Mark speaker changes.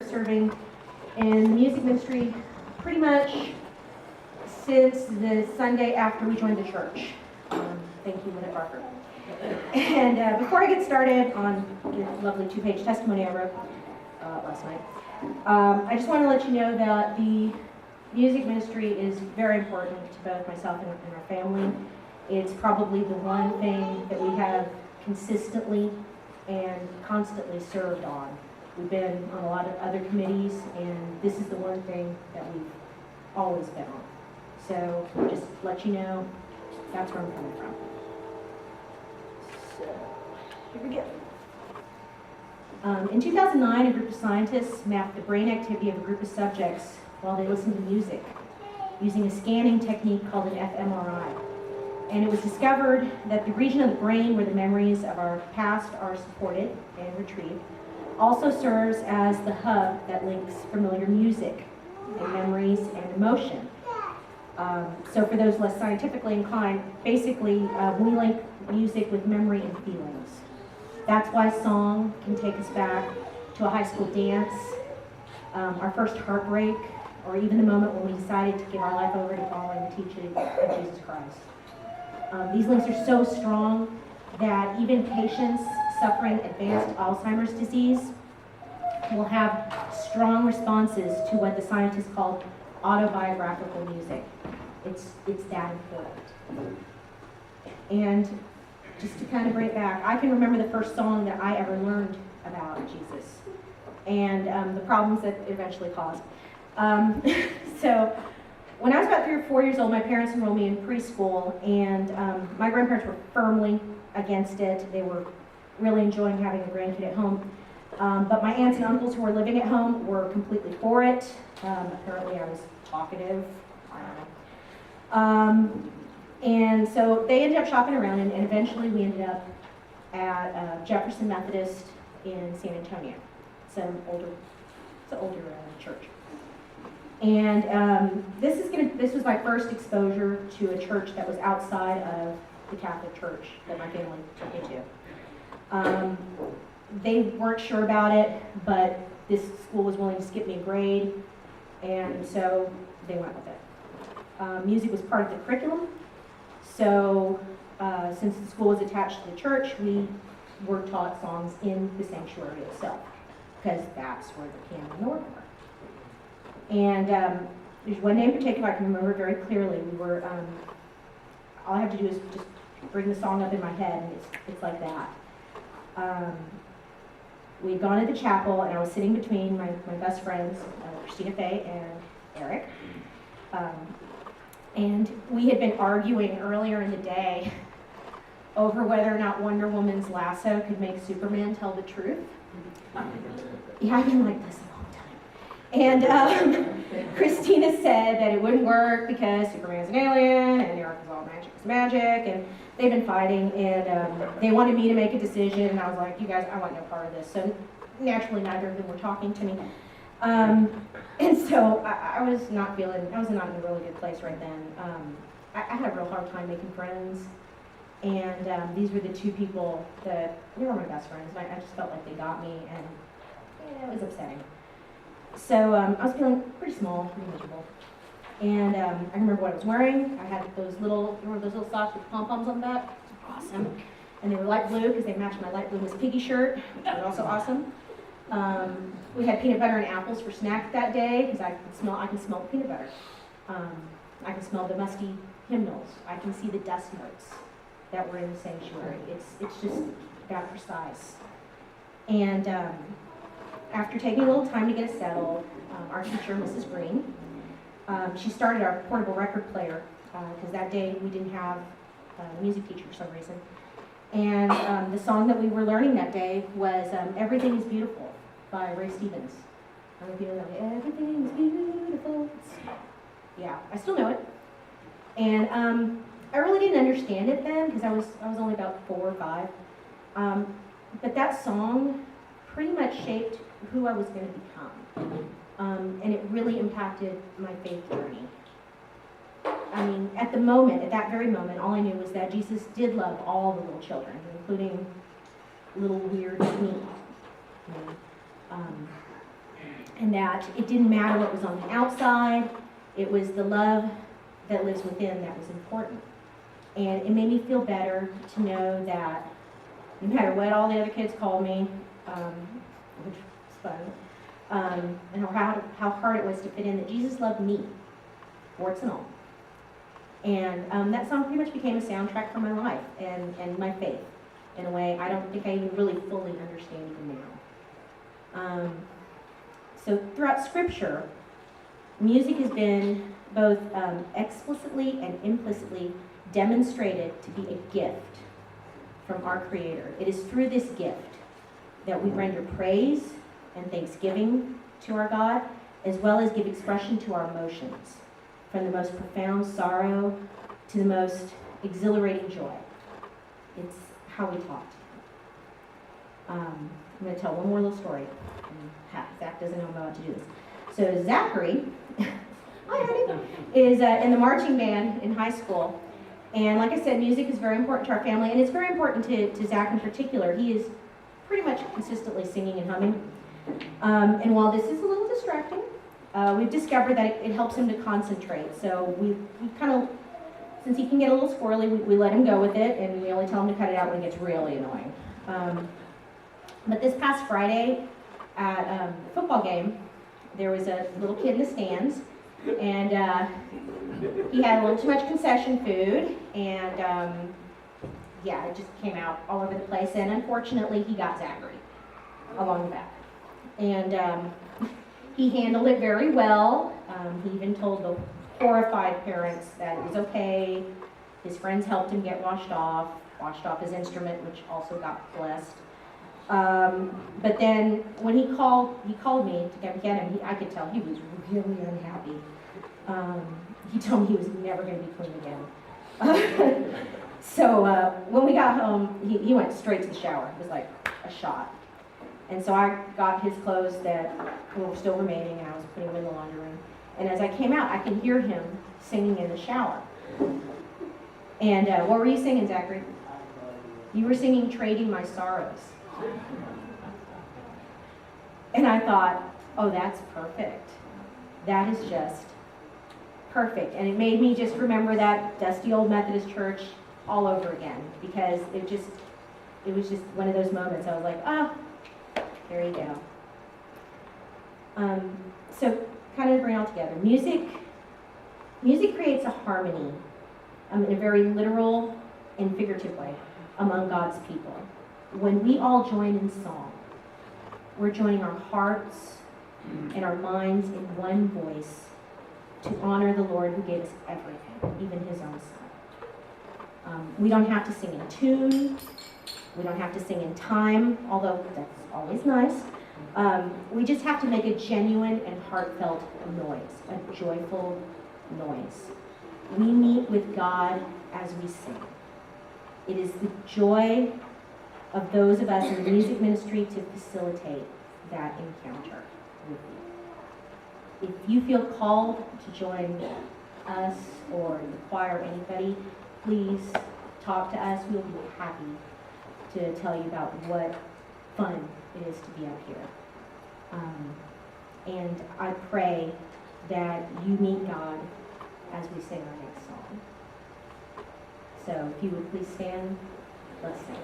Speaker 1: serving in the music ministry pretty much since the Sunday after we joined the church. Thank you, Lynette Barker. And before I get started on the lovely 2-page testimony I wrote last night, I just want to let you know that the music ministry is very important to both myself and our family. It's probably the one thing that we have consistently and constantly served on. We've been on a lot of other committees, and this is the one thing that we've always been on. So just let you know, that's where I'm coming from. So, here we go. In 2009, a group of scientists mapped the brain activity of a group of subjects while they listened to music using a scanning technique called an fMRI. And it was discovered that the region of the brain where the memories of our past are supported and retrieved also serves as the hub that links familiar music and memories and emotion. So for those less scientifically inclined, basically we link music with memory and feelings. That's why song can take us back to a high school dance, our first heartbreak, or even the moment when we decided to give our life over to following the teaching of Jesus Christ. These links are so strong that even patients suffering advanced Alzheimer's disease will have strong responses to what the scientists call autobiographical music. It's that important. And just to kind of bring it back, I can remember the first song that I ever learned about Jesus and the problems that it eventually caused. So when I was about 3 or 4 years old, my parents enrolled me in preschool, and my grandparents were firmly against it. They were really enjoying having a grandkid at home. But my aunts and uncles who were living at home were completely for it. Apparently I was talkative. I don't know. And so they ended up shopping around, and eventually we ended up at Jefferson Methodist in San Antonio. It's an older church. And this was my first exposure to a church that was outside of the Catholic Church that my family took me to. They weren't sure about it, but this school was willing to skip me a grade, and so they went with it. Music was part of the curriculum, so since the school was attached to the church, we were taught songs in the sanctuary itself, because that's where the piano and the organ were. And there's one day in particular I can remember very clearly. We were, all I have to do is just bring the song up in my head, and it's like that. We had gone to the chapel, and I was sitting between my best friends, Christina Fay and Eric. And we had been arguing earlier in the day over whether or not Wonder Woman's lasso could make Superman tell the truth. Yeah, I've been like this a long time. And Christina said that it wouldn't work because Superman's an alien, and Eric is all magic is magic, and they've been fighting, and they wanted me to make a decision, and I was like, you guys, I want no part of this. So naturally, neither of them were talking to me. And so I was not in a really good place right then. I had a real hard time making friends, and these were the two people that, they were my best friends, and I just felt like they got me, and it was upsetting. So I was feeling pretty small, pretty miserable. And I remember what I was wearing. I had those little socks with pom-poms on the back? Awesome. And they were light blue because they matched my light blue Miss Piggy shirt, which was also awesome. We had peanut butter and apples for snack that day because I can smell the peanut butter. I can smell the musty hymnals. I can see the dust notes that were in the sanctuary. It's just that precise. And after taking a little time to get us settled, our teacher, Mrs. Green, she started our portable record player because that day we didn't have a music teacher for some reason. And the song that we were learning that day was Everything is Beautiful by Ray Stevens. I don't know if you know that. Everything is beautiful. Yeah, I still know it. And I really didn't understand it then because I was only about 4 or 5. But that song pretty much shaped who I was going to become. And it really impacted my faith journey. I mean, at that very moment, all I knew was that Jesus did love all the little children, including little weird me. and that it didn't matter what was on the outside, it was the love that lives within that was important. And it made me feel better to know that no matter what all the other kids called me, which was fun, and how hard it was to fit in, that Jesus loved me, warts and all. And that song pretty much became a soundtrack for my life and my faith in a way I don't think I even really fully understand even now. So throughout Scripture, music has been both explicitly and implicitly demonstrated to be a gift from our Creator. It is through this gift that we render praise and thanksgiving to our God, as well as give expression to our emotions, from the most profound sorrow to the most exhilarating joy. It's how we talk to Him. I'm going to tell one more little story. Zach doesn't know I'm about to do this. So Zachary, hi honey, is in the marching band in high school. And like I said, music is very important to our family, and it's very important to Zach in particular. He is pretty much consistently singing and humming. And while this is a little distracting, we've discovered that it helps him to concentrate. So we kind of, since he can get a little squirrely, we let him go with it, and we only tell him to cut it out when it gets really annoying. But this past Friday at the football game, there was a little kid in the stands, and he had a little too much concession food, and yeah, it just came out all over the place, and unfortunately he got Zachary along the back. And he handled it very well. He even told the horrified parents that it was okay. His friends helped him get washed off his instrument, which also got blessed. But then when he called me to get him, I could tell he was really unhappy. He told me he was never going to be clean again. So when we got home, he went straight to the shower. It was like a shot. And so I got his clothes that were still remaining, and I was putting them in the laundry room. And as I came out, I could hear him singing in the shower. And what were you singing, Zachary? You were singing "Trading My Sorrows." And I thought, oh, that's perfect. That is just perfect. And it made me just remember that dusty old Methodist church all over again, because it was just one of those moments. I was like, oh, there you go. So kind of bring it all together. Music creates a harmony in a very literal and figurative way among God's people. When we all join in song, we're joining our hearts and our minds in one voice to honor the Lord who gave us everything, even His own Son. We don't have to sing in tune. We don't have to sing in time, although that's always nice. We just have to make a genuine and heartfelt noise, a joyful noise. We meet with God as we sing. It is the joy of those of us in the music ministry to facilitate that encounter with you. If you feel called to join us or the choir or anybody, please talk to us. We'll be happy to tell you about what fun it is to be up here. And I pray that you meet God as we sing our next song. So if you would please stand, let's sing.